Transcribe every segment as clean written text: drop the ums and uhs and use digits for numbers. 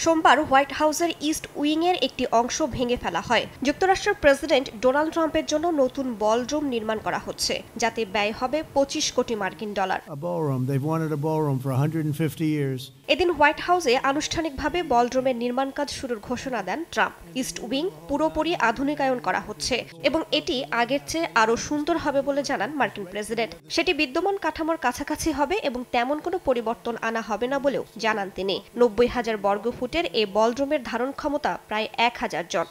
সোমবার হোয়াইট হাউসের ইস্ট উইংয়ের একটি অংশ ভেঙে ফেলা হয়। যুক্তরাষ্ট্রের প্রেসিডেন্ট ডোনাল্ড ট্রাম্পের জন্য নতুন বলরুম নির্মাণ করা হচ্ছে, যাতে ব্যয় হবে $25 কোটি। এদিন হোয়াইট হাউসে আনুষ্ঠানিকভাবে বলরুমের নির্মাণ কাজ শুরুর ঘোষণা দেন ট্রাম্প। ইস্ট উইং পুরোপুরি আধুনিকায়ন করা হচ্ছে এবং এটি আগের চেয়ে আরও সুন্দর হবে বলে জানান মার্কিন প্রেসিডেন্ট। সেটি বিদ্যমান কাঠামোর কাছাকাছি হবে এবং তেমন কোনো পরিবর্তন আনা হবে না বলেও জানান তিনি। 90,000 বর্গফুটের এই বলরুমের ধারণ ক্ষমতা প্রায় 1,000 জন।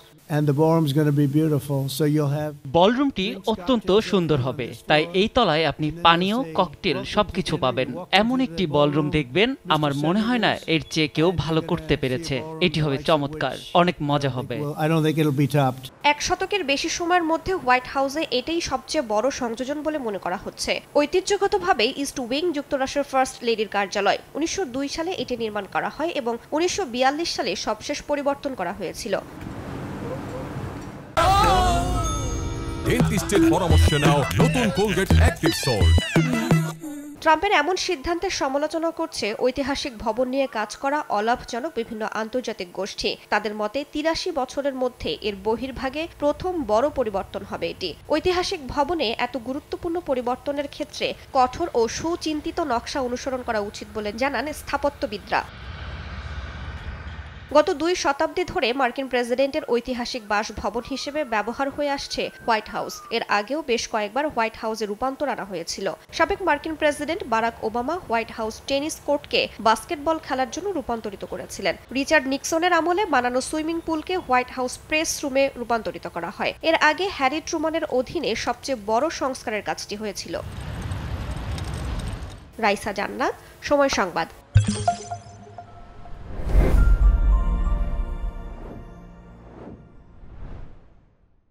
বলরুমটি অত্যন্ত সুন্দর হবে, তাই এই তলায় আপনি পানীয়, ককটেল সবকিছু পাবেন। এমন একটি বলরুম দেখবেন, আমার মনে হয় না এর চেয়ে কেউ ভালো করতে পেরেছে। এটি হবে চমৎকার, অনেক মজা হবে। 1 শতকের বেশি সময়ের মধ্যে হোয়াইট হাউসে এটাই সবচেয়ে বড় সংযোজন বলে মনে করা হচ্ছে। ঐতিহ্যগতভাবে ইস্ট উইং যুক্তরাষ্ট্রের ফার্স্ট লেডির কার্যালয়। 1902 সালে এটি নির্মাণ করা হয় এবং 1942 সালে সবশেষ পরিবর্তন করা হয়েছিল। ডেন্টিস্টের পরামর্শ নাও নতুন কোলগেট অ্যাক্টিভ সল্ট। ট্রাম্পের এমন সিদ্ধান্তের সমালোচনা করছে ঐতিহাসিক ভবন নিয়ে কাজ করা অলাভজনক বিভিন্ন আন্তর্জাতিক গোষ্ঠী। তাদের মতে 83 বছরের মধ্যে এর বহির্ভাগে প্রথম বড় পরিবর্তন হবে এটি। ঐতিহাসিক ভবনে এত গুরুত্বপূর্ণ পরিবর্তনের ক্ষেত্রে কঠোর ও সুচিন্তিত নকশা অনুসরণ করা উচিত বলে জানান স্থাপত্যবিদরা। গত 2 শতাব্দী ধরে মার্কিন প্রেসিডেন্টের ঐতিহাসিক বাসভবন হিসেবে ব্যবহার হয়ে আসছে হোয়াইট হাউস। এর আগেও বেশ কয়েকবার হোয়াইট হাউসে রূপান্তর আনা হয়েছিল। সাবেক মার্কিন president Barack Obama white house tennis কোর্টকে বাস্কেটবল খেলার জন্য রূপান্তরিত করেছিলেন। রিচার্ড নিক্সনের আমলে বানানো সুইমিং পুলকে হোয়াইট হাউস প্রেস রুমে রূপান্তরিত করা হয়। এর আগে হ্যারি ট্রুম্যানের অধীনে সবচেয়ে বড় সংস্কারের কাজটি হয়েছিল। রাইসা জান্নাত, সময় সংবাদ।